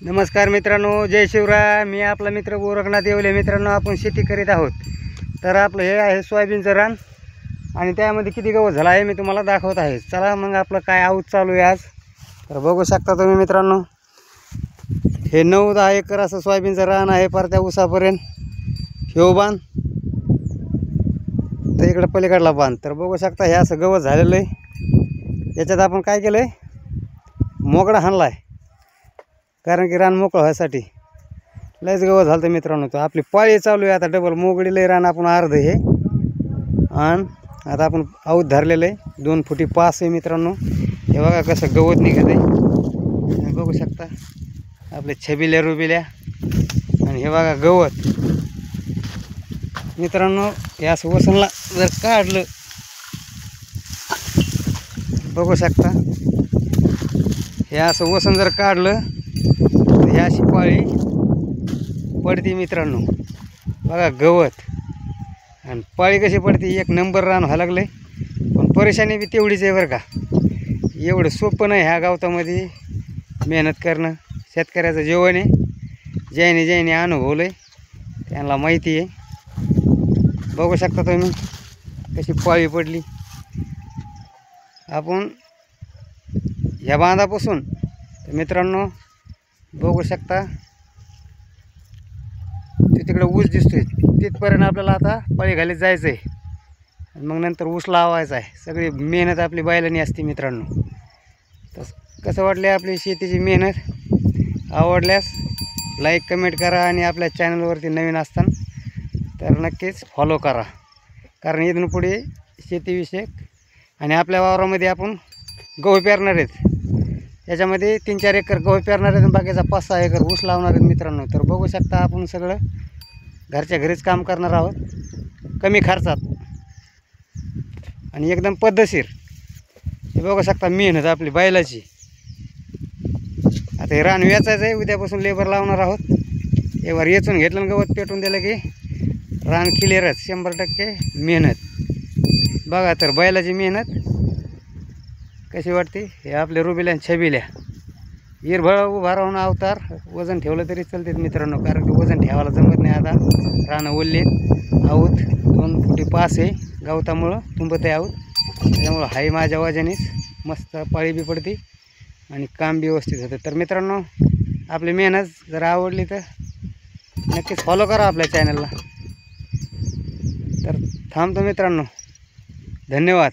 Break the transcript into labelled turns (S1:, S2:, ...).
S1: नमस्कार मित्रांनो, जय शिवराय। मी आपला मित्र गोरखनाथ येवले। मित्रांनो, आपण शेती करीत आहोत। तर आपलं हे आहे सोयाबीनचं रान आणि त्यामध्ये किती गवत झाला आहे मी तुम्हाला दाखवत आहे। चला मग आपलं काय आऊत चालू आहे आज। तर बघू शकता तुम्ही मित्रांनो, हे 9-10 एकर असं सोयाबीनचं रान आहे परत्या उसापर्यंत। ह्यो बांध तर इकडे पलीकडला बांध। तर बघू शकता हे असं गवत झालेलं आहे। याच्यात आपण काय केलं आहे, मोगडा हाणला आहे, कारण की रान मोकळं व्हायसाठी। लयच गवत झालं मित्रांनो। तर आपली पाळी चालू आहे आता। डबल मोगडी लय रान आपण अर्ध हे आणि आता आपण आऊत धरलेलं आहे। 2 फुटी पास आहे मित्रांनो। हे बघा कसं गवत निघत आहे, बघू शकता आपले छबिल्या रुबिल्या। आणि हे बघा गवत मित्रांनो, हे असं वसनला जर काढलं, बघू शकता हे असं वसन जर काढलं तर ही अशी पाळी पडती मित्रांनो। बघा गवत आणि पाळी कशी पडती, एक नंबर रान व्हायला लागले। पण परेशानी बी तेवढीच आहे बरं का। एवढं सोपं नाही ह्या गावतामध्ये मेहनत करणं। शेतकऱ्याचं जीवन आहे। ज्याने अनुभवलं आहे त्यांना माहिती आहे। बघू शकता तुम्ही कशी पाळी पडली। आपण ह्या बांधापासून तर मित्रांनो बघू शकता तिकडे ऊस दिसतोय, तिथपर्यंत आपल्याला आता पाळी घालीत जायचं आहे। मग नंतर ऊस लावायचा आहे। सगळी मेहनत आपली बैलांनी असते मित्रांनो। तर कसं वाटले आपली शेतीची मेहनत? आवडल्यास लाईक कमेंट करा आणि आपल्या चॅनलवरती नवीन असताना तर नक्कीच फॉलो करा। कारण इथून पुढे शेतीविषयक आणि आपल्या वावरामध्ये आपण गहू पेरणार आहेत। त्याच्यामध्ये 3-4 एकर गहू पेरणार आहेत आणि बाकीचा 5-6 एकर ऊस लावणार आहेत मित्रांनो। तर बघू शकता आपण सगळं घरच्या घरीच काम करणार आहोत, कमी खर्चात आणि एकदम पद्धतशीर। हे बघू शकता मेहनत आपली बैलाची। आता हे रान वेचायचं आहे, उद्यापासून लेबर लावणार आहोत। एकवार वेचून घेतलं, गवत पेटून दिलं की रान क्लिअरच। 100% मेहनत। बघा तर बैलाची मेहनत कशी वाटते। हे आपले रुबिल्या छबिल्या हिरभळ उभा राहून अवतार वजन ठेवलं तरी चालते मित्रांनो, कारण की वजन ठेवायला जमत नाही। आता रानं ओल्ले आऊत 2 फुटी पास आहे, गवतामुळं तुंबत आहे आऊत। त्याच्यामुळं हाई माझ्या वजनीस मस्त पाळी बी पडते आणि काम बी व्यवस्थित होतं। तर मित्रांनो, आपली मेहनत जर आवडली तर नक्कीच फॉलो करा आपल्या चॅनलला। तर थांबतो मित्रांनो, धन्यवाद।